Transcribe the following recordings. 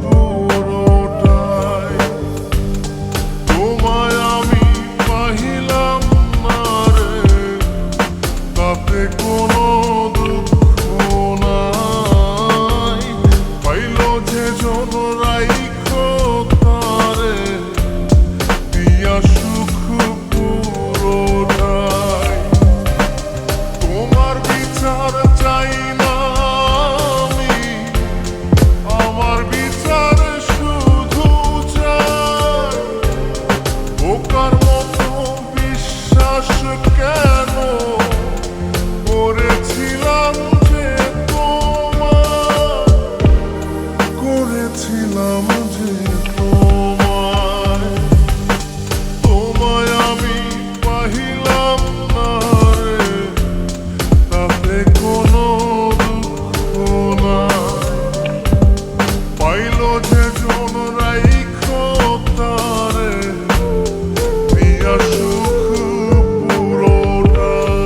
পুরোটাই। তোমায় আমি পাহিলাম না রে, তাতে কোনো দুঃখ নাই। পাইল যে জন রাইখো তারে, দিয়া সুখ পুরোটাই। তোমার বিচার চাই না আমি, আমার বিচার শুধু চাই। বোকার মতো বিশ্বাস কেন করেছিলাম যে তোমায়, করেছিলাম যে তোমায়। তোমায় আমি পাহিলাম না রে, তাতে কোনো দুঃখ নাই। পাইল যে জন রাইখো তারে, দিয়া সুখ পুরোটাই।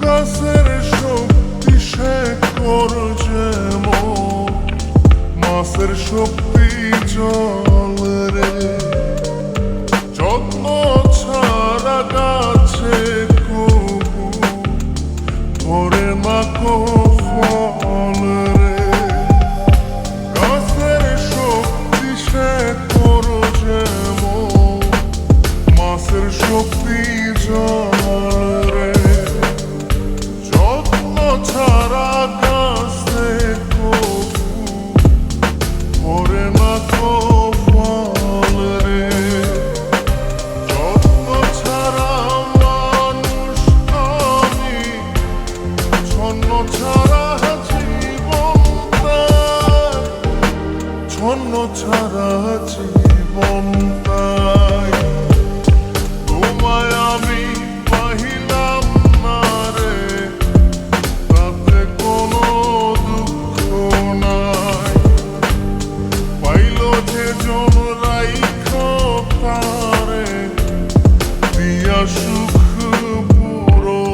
গাছের শক্তি শেকড় যেমন, মাছের শক্তি জল রে। যত্ন ছাড়া গাছে কবু ধরে না কো ফল রে। গাছের শক্তি শেকড় যেমন, মাছের শক্তি জল রে। যত্ন ছাড়া গাছে কবু ধরে না কো ফল রে। যত্ন ছাড়া মানুষ আমি, ছন্ন ছাড়া জীবন তাই, ছন্ন ছাড়া জীবন তাই। তোমায় আমি পাহিলাম না রে, তাতে কোনো দুঃখ নাই। পাইল যে জন রাইখো তারে, দিয়া সুখ পুরোটাই।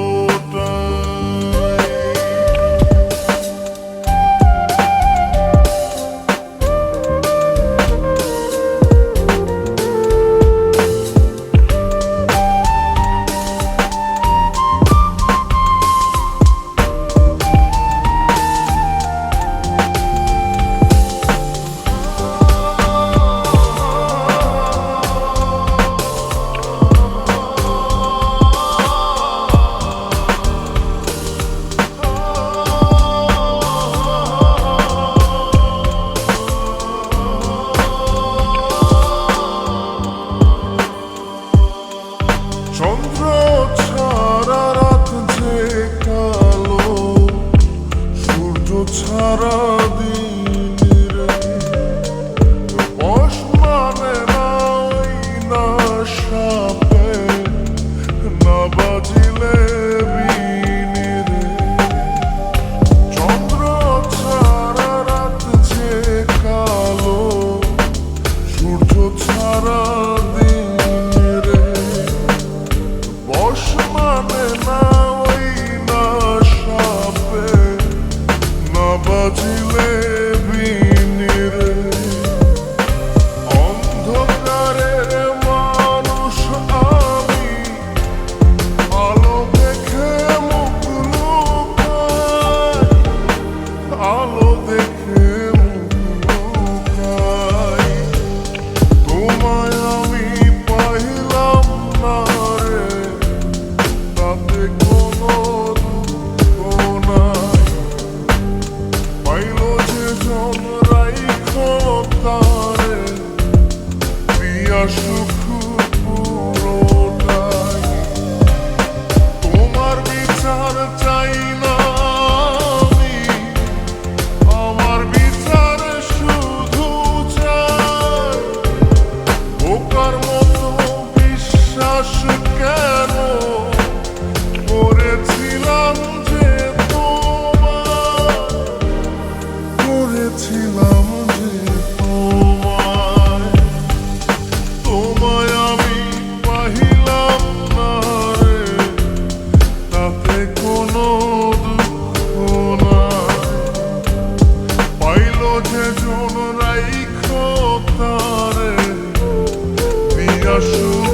আসুক